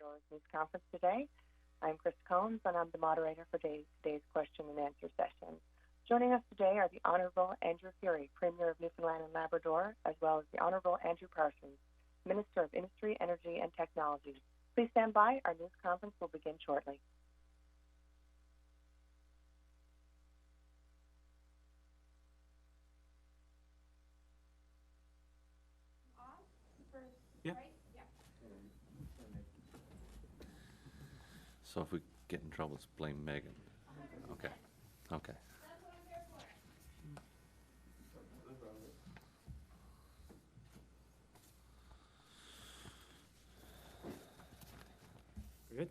Labrador's news conference today. I'm Chris Combs, and I'm the moderator for today's question and answer session. Joining us today are the Honourable Andrew Furey, Premier of Newfoundland and Labrador, as well as the Honourable Andrew Parsons, Minister of Industry, Energy and Technology. Please stand by. Our news conference will begin shortly. Yeah. So if we get in trouble, let's blame Megan. Okay. Okay. Good.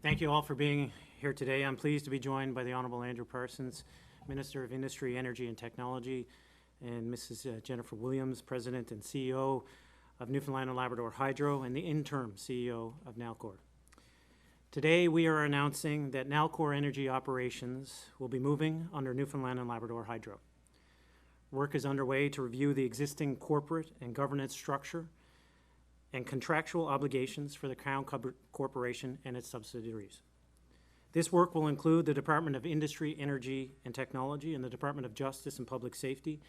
Thank you all for being here today. I'm pleased to be joined by the Honourable Andrew Parsons, Minister of Industry, Energy and Technology, and Mrs. Jennifer Williams, President and CEO of Newfoundland and Labrador Hydro and the interim CEO of Nalcor. Today we are announcing that Nalcor Energy operations will be moving under Newfoundland and Labrador Hydro. Work is underway to review the existing corporate and governance structure and contractual obligations for the Crown Corporation and its subsidiaries. This work will include the Department of Industry, Energy and Technology and the Department of Justice and Public Safety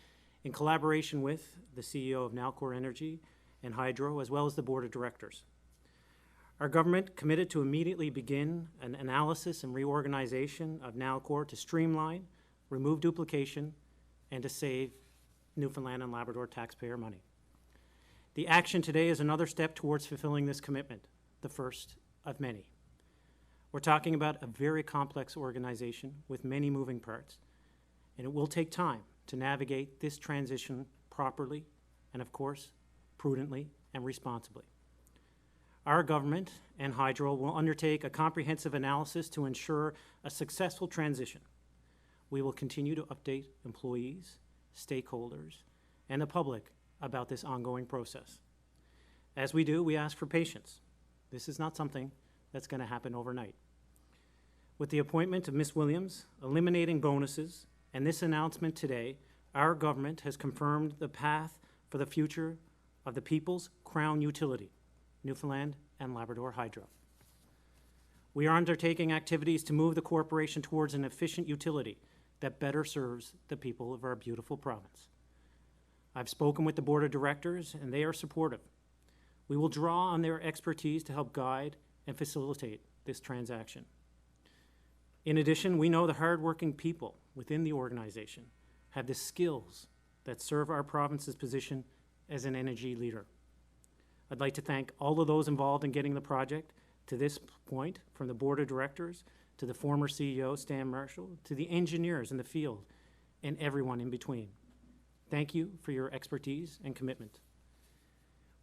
in collaboration with the CEO of Nalcor Energy and Hydro, as well as the Board of Directors. Our government committed to immediately begin an analysis and reorganization of Nalcor to streamline, remove duplication, and to save Newfoundland and Labrador taxpayer money. The action today is another step towards fulfilling this commitment, the first of many. We're talking about a very complex organization with many moving parts, and it will take time to navigate this transition properly and, of course, prudently and responsibly. Our government and Hydro will undertake a comprehensive analysis to ensure a successful transition. We will continue to update employees, stakeholders, and the public about this ongoing process. As we do, we ask for patience. This is not something that's going to happen overnight. With the appointment of Ms. Williams, eliminating bonuses, and this announcement today, our government has confirmed the path for the future of the People's Crown Utility, Newfoundland and Labrador Hydro. We are undertaking activities to move the corporation towards an efficient utility that better serves the people of our beautiful province. I've spoken with the Board of Directors, and they are supportive. We will draw on their expertise to help guide and facilitate this transaction. In addition, we know the hardworking people within the organization have the skills that serve our province's position as an energy leader. I'd like to thank all of those involved in getting the project to this point, from the Board of Directors to the former CEO, Stan Marshall, to the engineers in the field, and everyone in between. Thank you for your expertise and commitment.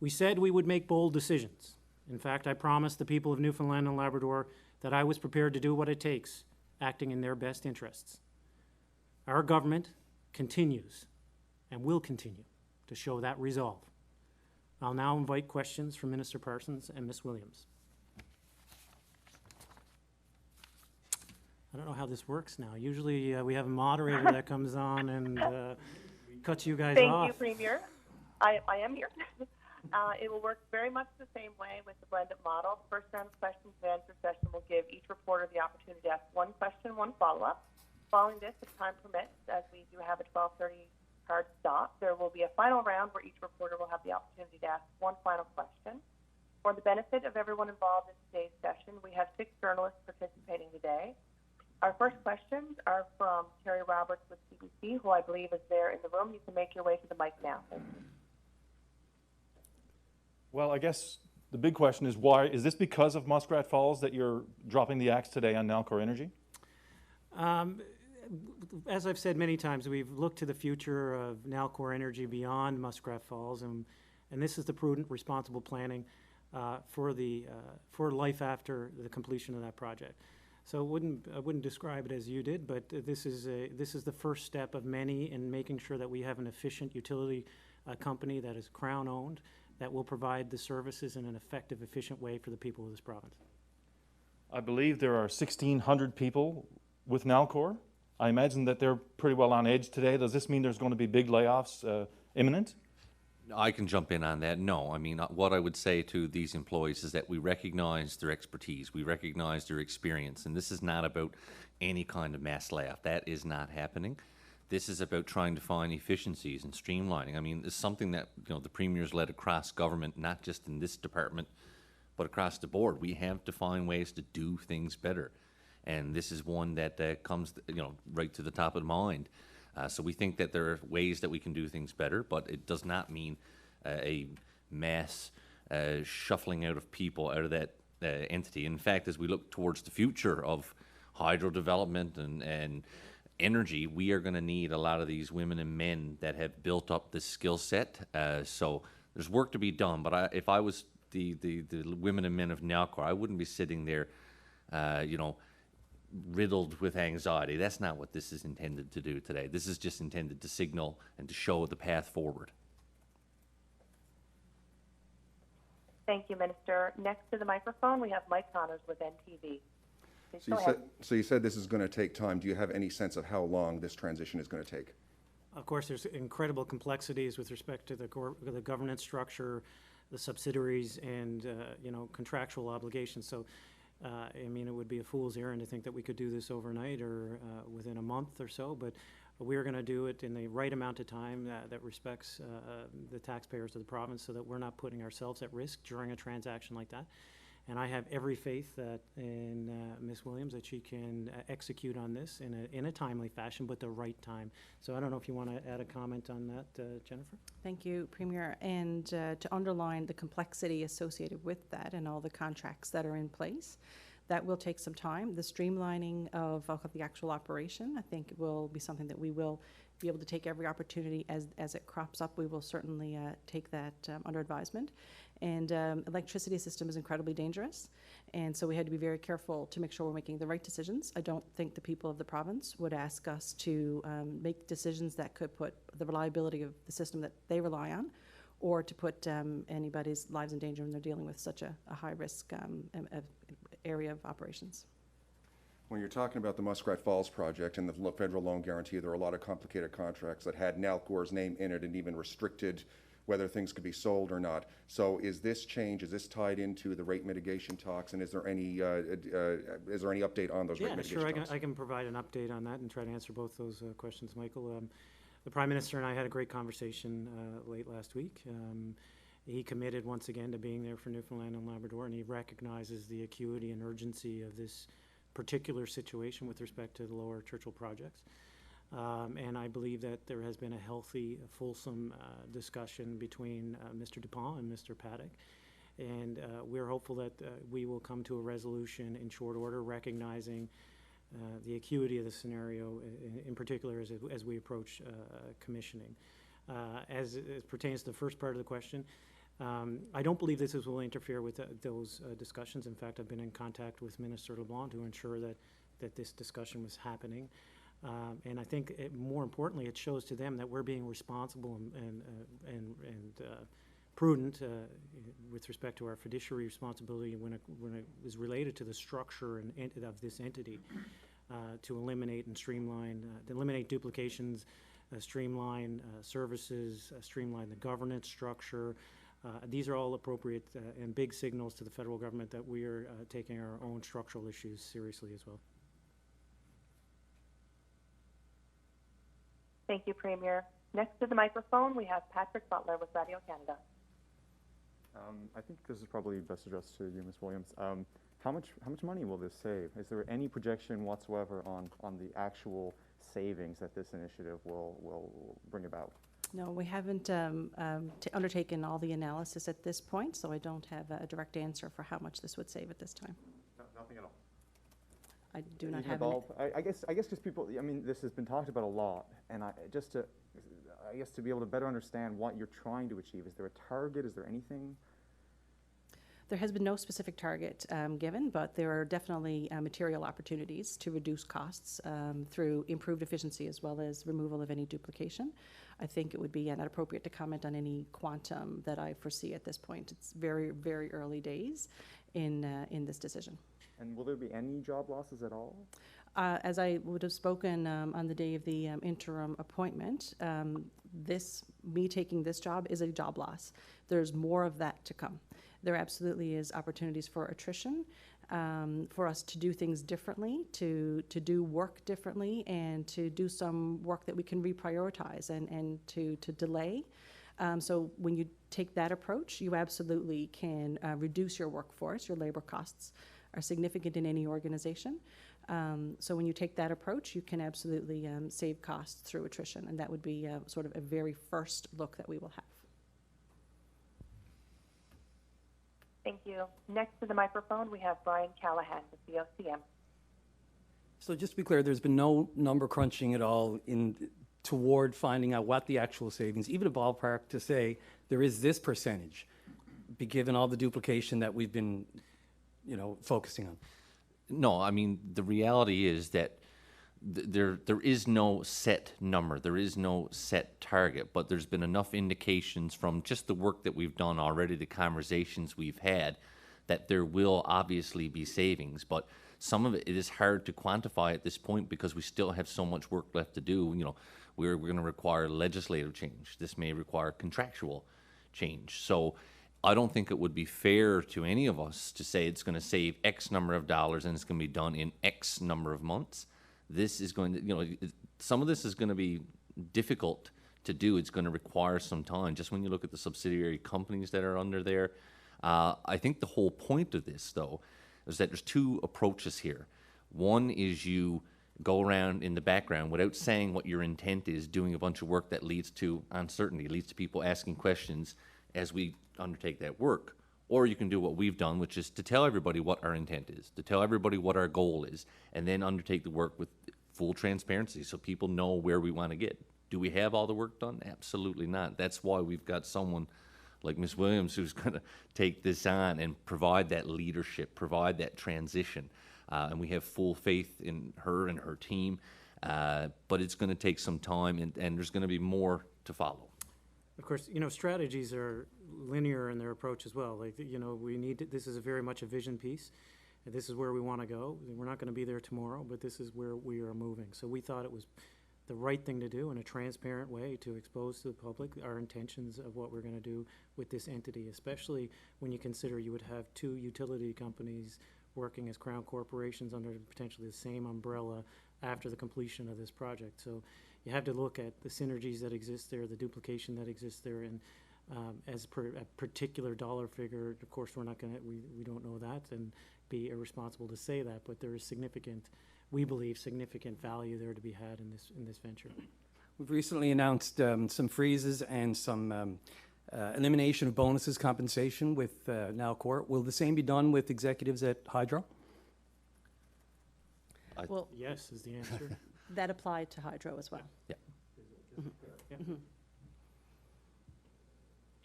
We said we would make bold decisions. In fact, I promised the people of Newfoundland and Labrador that I was prepared to do what it takes, acting in their best interests. Our government continues and will continue to show that resolve. I'll now invite questions from Minister Parsons and Ms. Williams. I don't know how this works now. Usually we have a moderator that comes on and cuts you guys off. Thank you, Premier. I am here. It will work very much the same way with the blended model. The first round of questions and answer session will give each reporter the opportunity to ask one question, one follow-up. Following this, if time permits, as we do have a 12:30 hard stop, there will be a final round where each reporter will have the opportunity to ask one final question. For the benefit of everyone involved in today's session, we have 6 journalists participating today. Our first questions are from Terry Roberts with CBC, who I believe is there in the room. You can make your way to the mic now. Thank you. Well, I guess the big question is, why is this because of Muskrat Falls that you're dropping the axe today on Nalcor Energy? As I've said many times, we've looked to the future of Nalcor Energy beyond Muskrat Falls, and this is the prudent, responsible planning for life after the completion of that project. So I wouldn't describe it as you did, but this is the first step of many in making sure that we have an efficient utility company that is Crown-owned, that will provide the services in an effective, efficient way for the people of this province. I believe there are 1,600 people with Nalcor. I imagine that they're pretty well on edge today. Does this mean there's going to be big layoffs imminent? I can jump in on that. No, I mean, what I would say to these employees is that we recognize their expertise, we recognize their experience, and this is not about any kind of mass layoff. That is not happening. This is about trying to find efficiencies and streamlining. I mean, it's something that, you know, the Premier's led across government, not just in this department, but across the board. We have to find ways to do things better, and this is one that comes, you know, right to the top of the mind. So we think that there are ways that we can do things better, but it does not mean a mass shuffling out of people out of that entity. In fact, as we look towards the future of hydro development and energy, we are going to need a lot of these women and men that have built up this skill set. So there's work to be done, but if I was the women and men of Nalcor, I wouldn't be sitting there, you know, riddled with anxiety. That's not what this is intended to do today. This is just intended to signal and to show the path forward. Thank you, Minister. Next to the microphone, we have Mike Connors with NTV. Please go ahead. So you said this is going to take time. Do you have any sense of how long this transition is going to take? Of course, there's incredible complexities with respect to the governance structure, the subsidiaries, and you know, contractual obligations. So, I mean, it would be a fool's errand to think that we could do this overnight or within a month or so, but we're going to do it in the right amount of time that respects the taxpayers of the province, so that we're not putting ourselves at risk during a transaction like that. And I have every faith that in Ms. Williams, that she can execute on this in a timely fashion, but the right time. So I don't know if you want to add a comment on that, Jennifer? Thank you, Premier. And to underline the complexity associated with that and all the contracts that are in place, that will take some time. The streamlining of the actual operation, I think, will be something that we will be able to take every opportunity as it crops up. We will certainly take that under advisement. And electricity system is incredibly dangerous, and so we had to be very careful to make sure we're making the right decisions. I don't think the people of the province would ask us to make decisions that could put the reliability of the system that they rely on, or to put anybody's lives in danger when they're dealing with such a high-risk area of operations. When you're talking about the Muskrat Falls project and the federal loan guarantee, there are a lot of complicated contracts that had Nalcor's name in it and even restricted whether things could be sold or not. So is this change, is this tied into the rate mitigation talks, and is there any update on those rate mitigation talks? Yeah, sure, I can provide an update on that and try to answer both those questions, Michael. The Prime Minister and I had a great conversation late last week. He committed once again to being there for Newfoundland and Labrador, and he recognizes the acuity and urgency of this particular situation with respect to the Lower Churchill projects. And I believe that there has been a healthy, fulsome discussion between Mr. Dupont and Mr. Paddock. And we're hopeful that we will come to a resolution in short order, recognizing the acuity of the scenario, in particular as we approach commissioning. As it pertains to the first part of the question, I don't believe this will interfere with those discussions. In fact, I've been in contact with Minister LeBlanc to ensure that this discussion was happening. And I think, more importantly, it shows to them that we're being responsible and prudent with respect to our fiduciary responsibility when it is related to the structure of this entity, to eliminate and streamline, eliminate duplications, streamline services, streamline the governance structure. These are all appropriate and big signals to the federal government that we are taking our own structural issues seriously as well. Thank you, Premier. Next to the microphone, we have Patrick Butler with Radio Canada. I think this is probably best addressed to you, Ms. Williams. How much money will this save? Is there any projection whatsoever on the actual savings that this initiative will bring about? No, we haven't undertaken all the analysis at this point, so I don't have a direct answer for how much this would save at this time. No, nothing at all. I do not Even have. I guess just people. I mean, this has been talked about a lot, and I guess to be able to better understand what you're trying to achieve. Is there a target? Is there anything? There has been no specific target given, but there are definitely material opportunities to reduce costs through improved efficiency as well as removal of any duplication. I think it would be not appropriate to comment on any quantum that I foresee at this point. It's very, very early days in this decision. And will there be any job losses at all? As I would have spoken on the day of the interim appointment, me taking this job is a job loss. There's more of that to come. There absolutely is opportunities for attrition, for us to do things differently, to do work differently, and to do some work that we can reprioritize and to delay. So when you take that approach, you absolutely can reduce your workforce. Your labor costs are significant in any organization. So when you take that approach, you can absolutely save costs through attrition, and that would be sort of a very first look that we will have. Thank you. Next to the microphone, we have Brian Callahan with the OCM. So just to be clear, there's been no number crunching at all toward finding out what the actual savings, even a ballpark to say there is this percentage, be given all the duplication that we've been, focusing on. No, I mean, the reality is that there is no set number, there is no set target, but there's been enough indications from just the work that we've done already, the conversations we've had, that there will obviously be savings, but some of it is hard to quantify at this point because we still have so much work left to do. We're going to require legislative change. This may require contractual change. So I don't think it would be fair to any of us to say it's going to save X number of dollars and it's going to be done in X number of months. This is going to, some of this is going to be difficult to do. It's going to require some time. Just when you look at the subsidiary companies that are under there, I think the whole point of this, though, is that there's two approaches here. One is you go around in the background without saying what your intent is, doing a bunch of work that leads to uncertainty, leads to people asking questions as we undertake that work. Or you can do what we've done, which is to tell everybody what our intent is, to tell everybody what our goal is, and then undertake the work with full transparency so people know where we want to get. Do we have all the work done? Absolutely not. That's why we've got someone like Ms. Williams who's going to take this on and provide that leadership, provide that transition. And we have full faith in her and her team, but it's going to take some time, and there's going to be more to follow. Of course, strategies are linear in their approach as well. Like, this is very much a vision piece. And this is where we want to go. We're not going to be there tomorrow, but this is where we are moving. So we thought it was the right thing to do in a transparent way to expose to the public our intentions of what we're going to do with this entity, especially when you consider you would have two utility companies working as crown corporations under potentially the same umbrella after the completion of this project. So you have to look at the synergies that exist there, the duplication that exists there, and as per a particular dollar figure, of course, we're not going to, we don't know that and be irresponsible to say that, but there is significant, we believe, significant value there to be had in this venture. We've recently announced some freezes and some elimination of bonuses compensation with Nalcor. Will the same be done with executives at Hydro? Well, Yes is the answer. that applied to Hydro as well. Yeah. Yeah.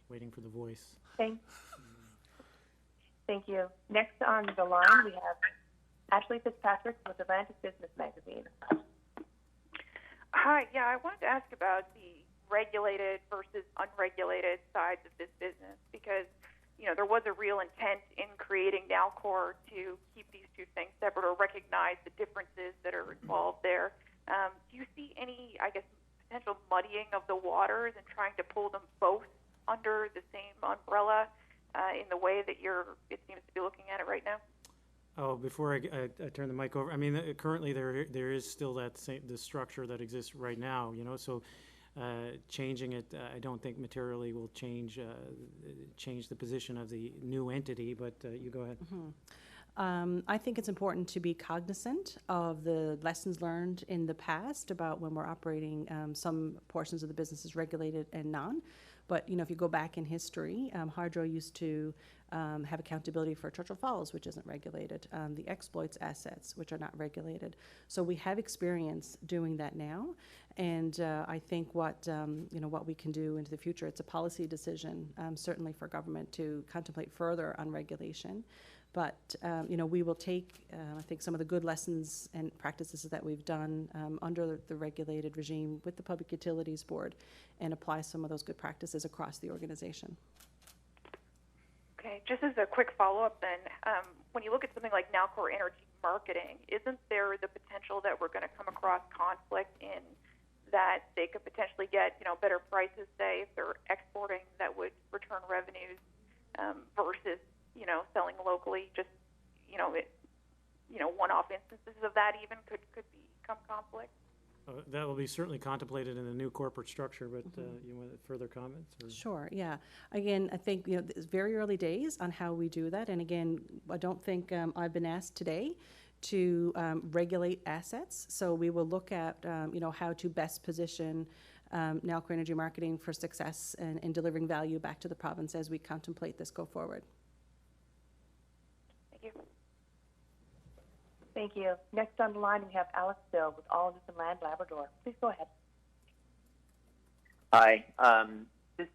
Waiting for the voice. Thank you. Next on the line, we have Ashley Fitzpatrick with Atlantic Business Magazine. Hi, yeah, I wanted to ask about the regulated versus unregulated sides of this business because, there was a real intent in creating Nalcor to keep these two things separate or recognize the differences that are involved there. Do you see any, potential muddying of the waters and trying to pull them both under the same umbrella in the way that it seems to be looking at it right now? Oh, before I turn the mic over, currently there is still the structure that exists right now, so changing it, I don't think materially will change the position of the new entity, but you go ahead. I think it's important to be cognizant of the lessons learned in the past about when we're operating some portions of the business as regulated and non. But, if you go back in history, Hydro used to have accountability for Churchill Falls, which isn't regulated, the exploits assets, which are not regulated. So we have experience doing that now. And I think what we can do into the future, it's a policy decision, certainly for government to contemplate further on regulation. But, we will take, I think, some of the good lessons and practices that we've done under the regulated regime with the Public Utilities Board and apply some of those good practices across the organization. Okay, just as a quick follow-up then, when you look at something like Nalcor Energy marketing, isn't there the potential that we're going to come across conflict in that they could potentially get, better prices, say, if they're exporting that would return revenues versus, selling locally? Just, one-off instances of that even could become conflict. That will be certainly contemplated in the new corporate structure, but you want further comments? Or? Sure, yeah. Again, I think, it's very early days on how we do that. And again, I don't think I've been asked today to regulate assets. So we will look at, how to best position Nalcor Energy Marketing for success and in delivering value back to the province as we contemplate this go forward. Thank you. Thank you. Next on the line, we have Alex Bill with all Newfoundland and Labrador. Please go ahead. Hi. This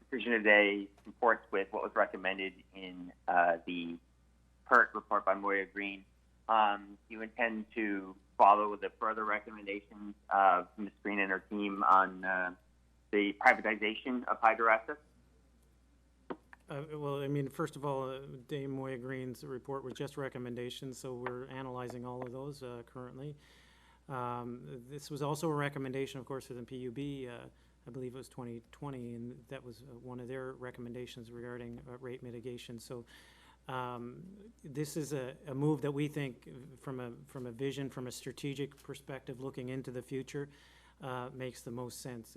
decision today comports with what was recommended in the PERT report by Moya Green. You intend to follow the further recommendations of Ms. Green and her team on the privatization of hydro assets? Well, I mean, first of all, Dame Moya Green's report was just recommendations, so we're analyzing all of those currently. This was also a recommendation, of course, for the PUB. I believe it was 2020, and that was one of their recommendations regarding rate mitigation. So this is a move that we think, from a vision, from a strategic perspective, looking into the future, makes the most sense.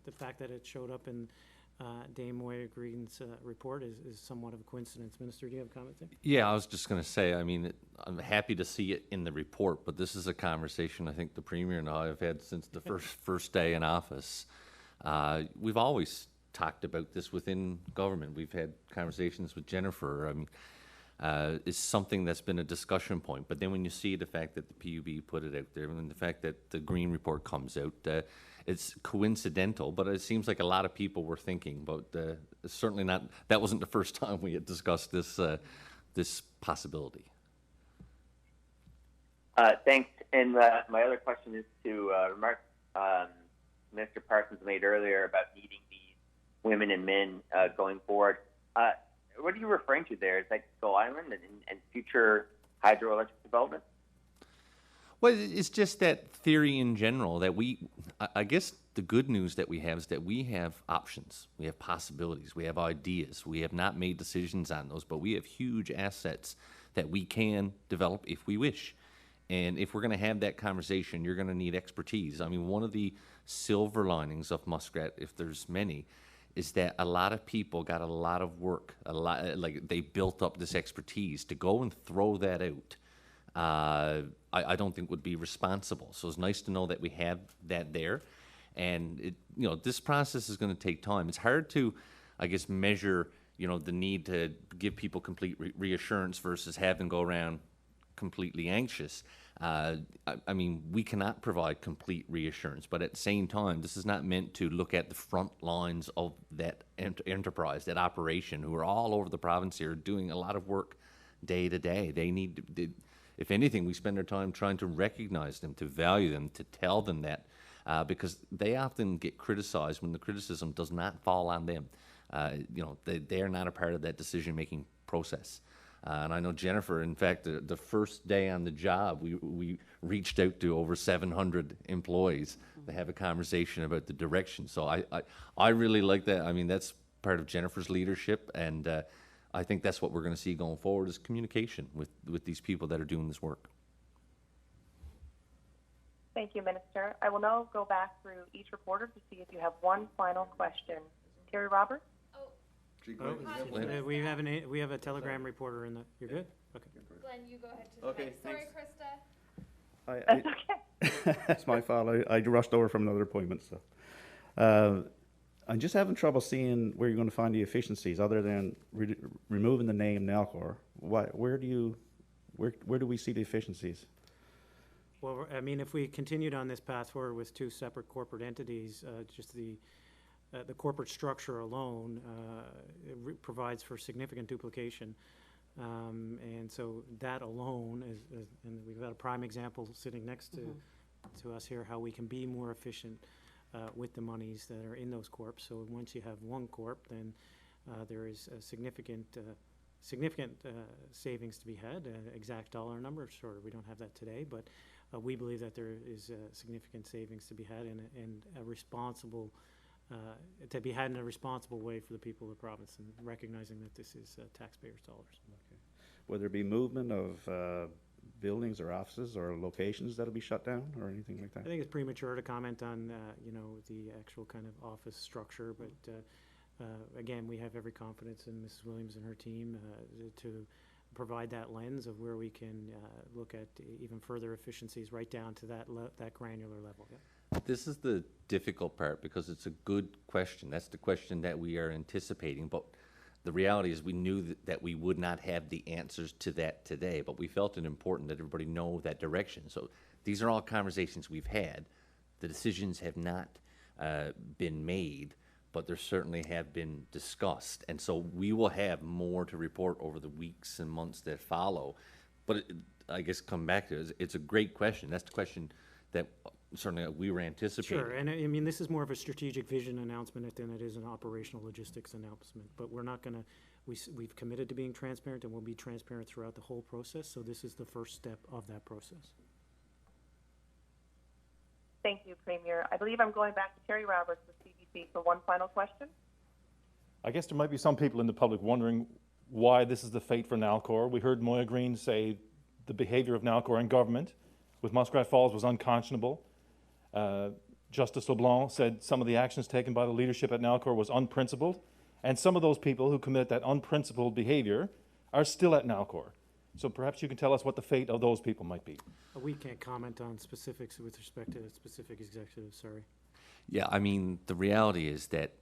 The fact that it showed up in Dame Moya Green's report is somewhat of a coincidence. Minister, do you have comments there? Yeah, I was just going to say, I mean, I'm happy to see it in the report, but this is a conversation I think the Premier and I have had since the first day in office. We've always talked about this within government. We've had conversations with Jennifer. I mean, it's something that's been a discussion point. But then when you see the fact that the PUB put it out there, and the fact that the Green report comes out, it's coincidental, but it seems like a lot of people were thinking about, certainly not, that wasn't the first time we had discussed this, this possibility. Thanks. And my other question is to remark Mr. Parsons made earlier about needing these women and men going forward. What are you referring to there? Is that Skull Island and future hydroelectric development? Well, it's just that theory in general that I guess the good news that we have is that we have options, we have possibilities, we have ideas. We have not made decisions on those, but we have huge assets that we can develop if we wish. And if we're going to have that conversation, you're going to need expertise. I mean, one of the silver linings of Muskrat, if there's many, is that a lot of people got a lot of work, like they built up this expertise. To go and throw that out, I don't think would be responsible. So it's nice to know that we have that there. And this process is going to take time. It's hard to, I guess, measure, the need to give people complete reassurance versus have them go around completely anxious. I mean, we cannot provide complete reassurance, but at the same time, this is not meant to look at the front lines of that enterprise, that operation, who are all over the province here doing a lot of work day to day. They need to, if anything, we spend our time trying to recognize them, to value them, to tell them that, because they often get criticized when the criticism does not fall on them. They are not a part of that decision-making process. And I know Jennifer, in fact, the first day on the job, we reached out to over 700 employees to have a conversation about the direction. So I really like that. I mean, that's part of Jennifer's leadership, and I think that's what we're going to see going forward, is communication with these people that are doing this work. Thank you, Minister. I will now go back through each reporter to see if you have one final question. Terry Roberts? We have a Telegram reporter in the. You're good? Okay. Glenn, you go ahead to the Okay, next. Sorry, Krista. That's okay. It's my fault. I rushed over from another appointment, so. I'm just having trouble seeing where you're going to find the efficiencies other than removing the name Nalcor. Where do we see the efficiencies? Well, I mean, if we continued on this path forward with two separate corporate entities, just the corporate structure alone provides for significant duplication. And so that alone is, and we've got a prime example sitting next to us here, how we can be more efficient with the monies that are in those corps. So once you have one corp, then there is a significant significant savings to be had. Exact dollar number, sure, we don't have that today, but we believe that there is significant savings to be had and a responsible, to be had in a responsible way for the people of the province, and recognizing that this is taxpayers' dollars. Will there be movement of buildings or offices or locations that'll be shut down or anything like I that? think it's premature to comment on, you know, the actual kind of office structure, but again, we have every confidence in Mrs. Williams and her team to provide that lens of where we can look at even further efficiencies right down to that granular level. Yeah. This is the difficult part because it's a good question. That's the question that we are anticipating, but the reality is we knew that we would not have the answers to that today, but we felt it important that everybody know that direction. So these are all conversations we've had. The decisions have not been made, but there certainly have been discussed. And so we will have more to report over the weeks and months that follow. But I guess come back to it, it's a great question. That's the question that certainly we were anticipating. Sure, and I mean, this is more of a strategic vision announcement than it is an operational logistics announcement. But we're not gonna, we've committed to being transparent, and we'll be transparent throughout the whole process. So this is the first step of that process. Thank you, Premier. I believe I'm going back to Terry Roberts with CBC for one final question. I guess there might be some people in the public wondering why this is the fate for Nalcor. We heard Moya Green say the behavior of Nalcor in government with Muskrat Falls was unconscionable. Justice LeBlanc said some of the actions taken by the leadership at Nalcor was unprincipled, and some of those people who commit that unprincipled behavior are still at Nalcor. So perhaps you can tell us what the fate of those people might be. We can't comment on specifics with respect to specific executives, sorry. Yeah, I mean, the reality is that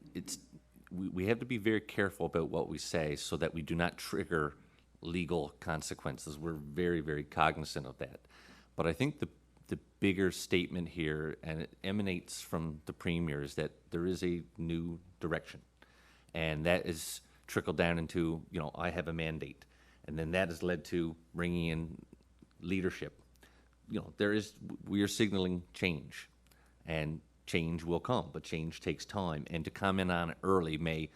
we have to be very careful about what we say so that we do not trigger legal consequences. We're very, very cognizant of that. But I think the bigger statement here, and it emanates from the Premier, is that there is a new direction. And that is trickled down into, you know, I have a mandate. And then that has led to bringing in leadership. You know, we are signaling change, and change will come, but change takes time. And to comment on it early may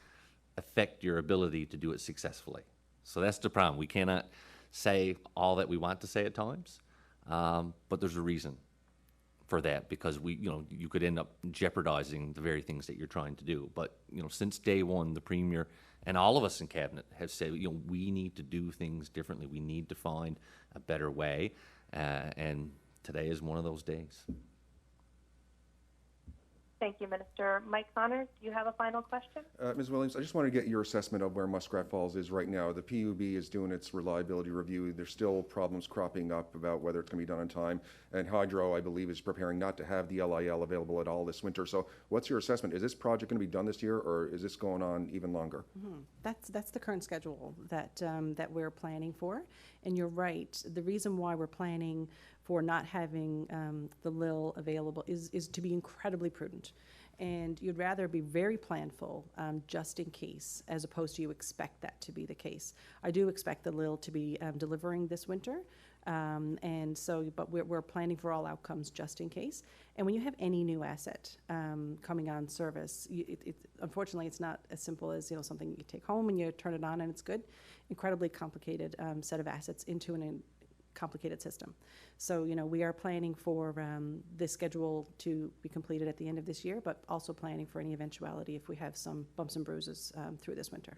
affect your ability to do it successfully. So that's the problem. We cannot say all that we want to say at times, but there's a reason for that, because you could end up jeopardizing the very things that you're trying to do. But, you know, since day one, the Premier and all of us in Cabinet have said, you know, we need to do things differently. We need to find a better way, and today is one of those days. Thank you, Minister. Mike Connors, do you have a final question? Ms. Williams, I just want to get your assessment of where Muskrat Falls is right now. The PUB is doing its reliability review. There's still problems cropping up about whether it's going to be done on time. And Hydro, I believe, is preparing not to have the LIL available at all this winter. So what's your assessment? Is this project going to be done this year, or is this going on even longer? That's the current schedule that we're planning for. And you're right. The reason why we're planning for not having the LIL available is to be incredibly prudent. And you'd rather be very planful just in case, as opposed to you expect that to be the case. I do expect the LIL to be delivering this winter. And so, but we're planning for all outcomes just in case. And when you have any new asset coming on service, unfortunately, it's not as simple as, you know, something you take home and you turn it on and it's good. Incredibly complicated set of assets into an complicated system. So, you know, we are planning for this schedule to be completed at the end of this year, but also planning for any eventuality if we have some bumps and bruises through this winter.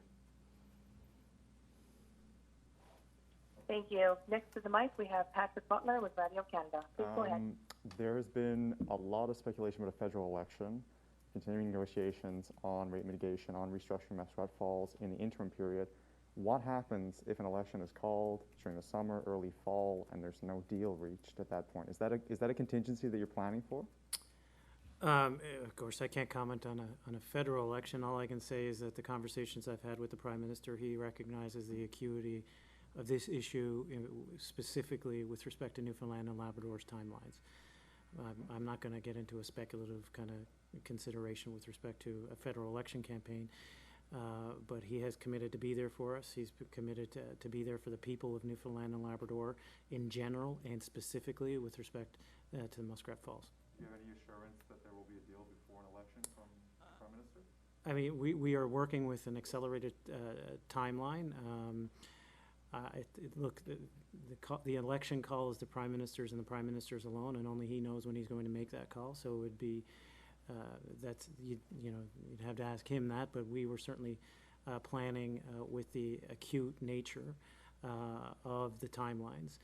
Thank you. Next to the mic, we have Patrick Butler with Radio Canada. Please go ahead. There's been a lot of speculation about a federal election, continuing negotiations on rate mitigation, on restructuring Muskrat Falls in the interim period. What happens if an election is called during the summer, early fall, and there's no deal reached at that point? Is that a contingency that you're planning for? Of course, I can't comment on a federal election. All I can say is that the conversations I've had with the Prime Minister, he recognizes the acuity of this issue, specifically with respect to Newfoundland and Labrador's timelines. I'm not going to get into a speculative kind of consideration with respect to a federal election campaign. But he has committed to be there for us. He's committed to be there for the people of Newfoundland and Labrador in general, and specifically with respect to Muskrat Falls. Do you have any assurance that there will be a deal before an election from the Prime Minister? I mean, we are working with an accelerated timeline. Look, the election call is the Prime Minister's and the Prime Minister's alone, and only he knows when he's going to make that call. So it would be, you know, you'd have to ask him that, but we were certainly planning with the acute nature of the timelines.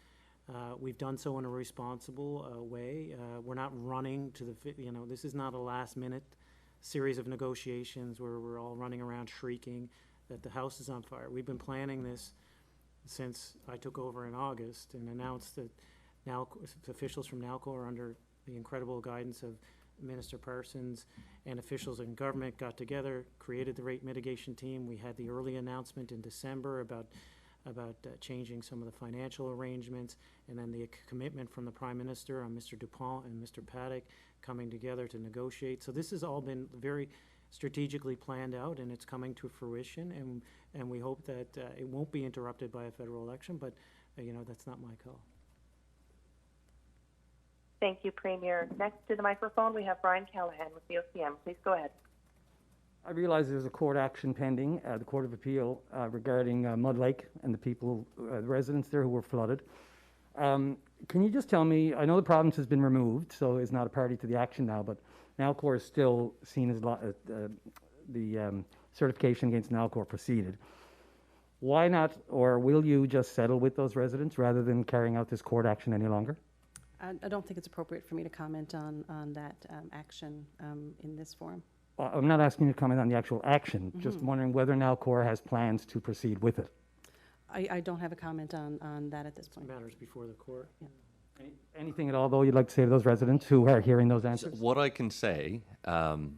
We've done so in a responsible way. We're not running to you know, this is not a last-minute series of negotiations where we're all running around shrieking that the house is on fire. We've been planning this since I took over in August and announced that officials from Nalcor, under the incredible guidance of Minister Parsons and officials in government, got together, created the rate mitigation team. We had the early announcement in December about changing some of the financial arrangements, and then the commitment from the Prime Minister on Mr. Dupont and Mr. Paddock coming together to negotiate. So this has all been very strategically planned out, and it's coming to fruition, and we hope that it won't be interrupted by a federal election, but you know, that's not my call. Thank you, Premier. Next to the microphone, we have Brian Callahan with the OCM. Please go ahead. I realize there's a court action pending, the Court of Appeal, regarding Mud Lake and the people, the residents there who were flooded. Can you just tell me, I know the province has been removed, so it's not a party to the action now, but Nalcor is still seen as the certification against Nalcor proceeded. Why not, or will you just settle with those residents rather than carrying out this court action any longer? I don't think it's appropriate for me to comment on that action in this forum. Well, I'm not asking you to comment on the actual action, just wondering whether Nalcor has plans to proceed with it. I don't have a comment on that at this point. Matters before the court. Yeah. Anything at all, though, you'd like to say to those residents who are hearing those answers? What I can say, and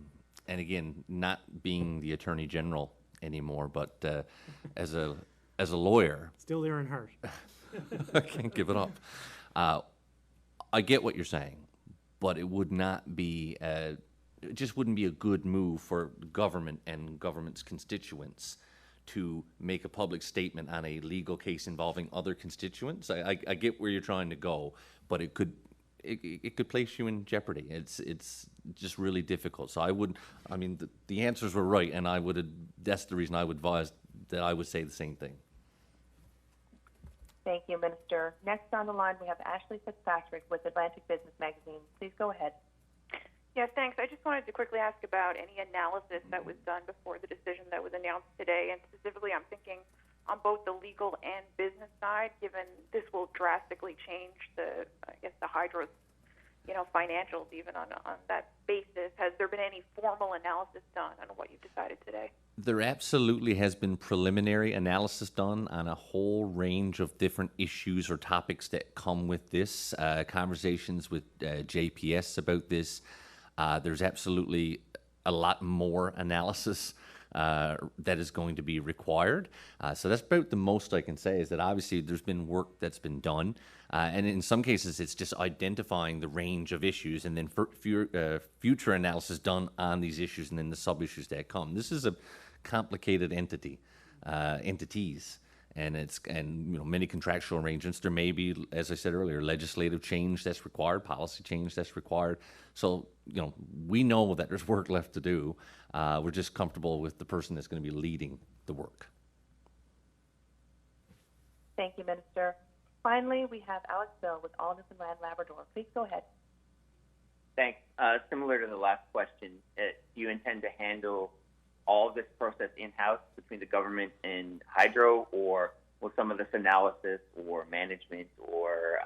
again, not being the Attorney General anymore, but as a lawyer, Still there and hurt. I can't give it up. I get what you're saying, but it would not be, it just wouldn't be a good move for government and government's constituents to make a public statement on a legal case involving other constituents. I get where you're trying to go, but it could place you in jeopardy. It's just really difficult. So I mean, the answers were right, and that's the reason I would advise that I would say the same thing. Thank you, Minister. Next on the line, we have Ashley Fitzpatrick with Atlantic Business Magazine. Please go ahead. Yeah, thanks. I just wanted to quickly ask about any analysis that was done before the decision that was announced today, and specifically I'm thinking on both the legal and business side, given this will drastically change the hydro's, financials even on that basis. Has there been any formal analysis done on what you've decided today? There absolutely has been preliminary analysis done on a whole range of different issues or topics that come with this, conversations with JPS about this. There's absolutely a lot more analysis that is going to be required. So that's about the most I can say, is that obviously there's been work that's been done. And in some cases, it's just identifying the range of issues and then future analysis done on these issues and then the sub-issues that come. This is a complicated entities. And many contractual arrangements. There may be, as I said earlier, legislative change that's required, policy change that's required. So, we know that there's work left to do. We're just comfortable with the person that's going to be leading the work. Thank you, Minister. Finally, we have Alex Bill with All Newfoundland and Labrador. Please go ahead. Thanks. Similar to the last question, do you intend to handle all of this process in-house between the government and Hydro, or will some of this analysis or management or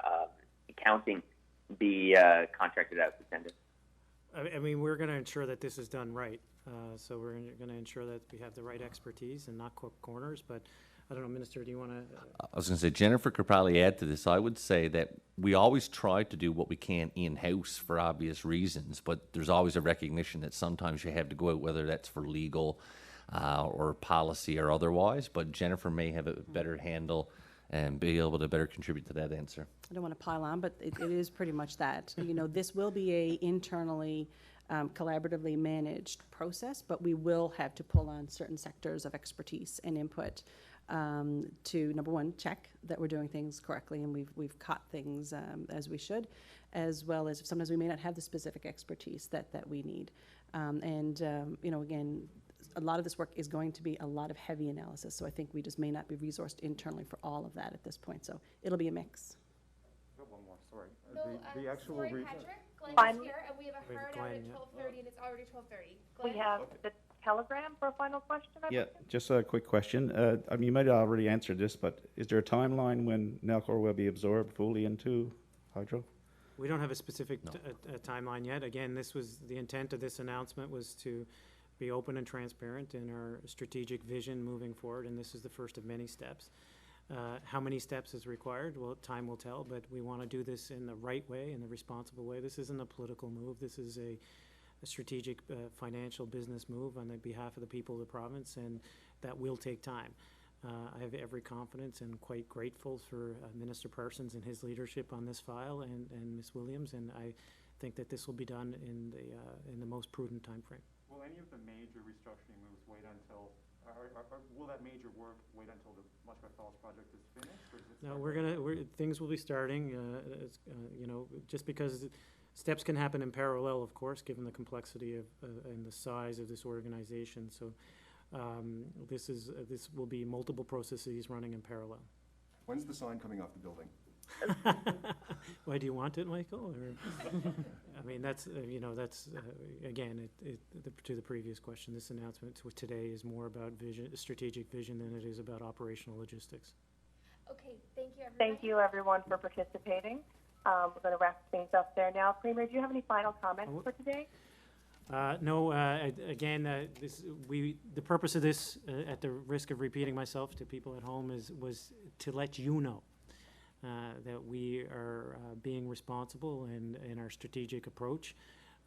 accounting be contracted out to tender? I mean, we're going to ensure that this is done right. So we're going to ensure that we have the right expertise and not cut corners. But I don't know, Minister, do you want to? I was going to say, Jennifer could probably add to this. I would say that we always try to do what we can in-house for obvious reasons, but there's always a recognition that sometimes you have to go out, whether that's for legal or policy or otherwise. But Jennifer may have a better handle and be able to better contribute to that answer. I don't want to pile on, but it is pretty much that. This will be a internally collaboratively managed process, but we will have to pull on certain sectors of expertise and input to, number one, check that we're doing things correctly and we've caught things as we should, as well as sometimes we may not have the specific expertise that we need. Again, a lot of this work is going to be a lot of heavy analysis, so I think we just may not be resourced internally for all of that at this point, so it'll be a mix. I've got one more, sorry. No, The actual sorry, re- Patrick. Glenn's Finally- here, and we have a Wait, hard out Glenn, at yeah. 12:30, and it's already 12:30. We Glenn? have the telegram for a final question, I Yeah, believe? just a quick question. I mean, you might have already answered this, but is there a timeline when Nalcor will be absorbed fully into hydro? We don't have a specific timeline yet. Again, this was, the intent of this announcement was to be open and transparent in our strategic vision moving forward, and this is the first of many steps. How many steps is required? Well, time will tell, but we want to do this in the right way, in the responsible way. This isn't a political move. This is a strategic financial business move on the behalf of the people of the province, and that will take time. I have every confidence and quite grateful for Minister Parsons and his leadership on this file, and Ms. Williams, and I think that this will be done in the most prudent timeframe. Will any of the major restructuring moves wait until, or will that major work wait until the Muskrat Falls project is finished? Or does it No, things will be starting, you know, just because steps can happen in parallel, of course, given the complexity of, and the size of this organization, so, this will be multiple processes running in parallel. When's the sign coming off the building? Why do you want it, Michael? Or, I mean, that's, you know, that's, again, to the previous question, this announcement today is more about vision, strategic vision than it is about operational logistics. Okay, thank you, everybody. Thank you, everyone, for participating. We're going to wrap things up there now. Premier, do you have any final comments for today? No, again, the purpose of this, at the risk of repeating myself to people at home, was to let you know that we are being responsible in our strategic approach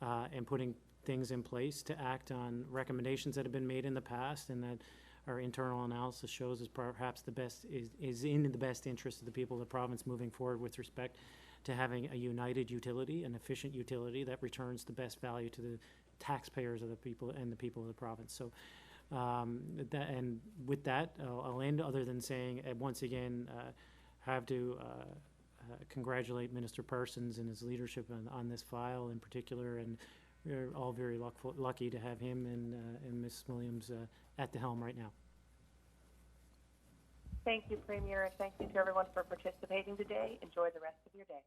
and putting things in place to act on recommendations that have been made in the past, and that our internal analysis shows is perhaps is in the best interest of the people of the province moving forward with respect to having a united utility, an efficient utility that returns the best value to the taxpayers of the people and the people of the province. So, and with that, I'll end, other than saying, once again, have to congratulate Minister Parsons and his leadership on this file in particular, and we're all very lucky to have him and Ms. Williams at the helm right now. Thank you, Premier, and thank you to everyone for participating today. Enjoy the rest of your day.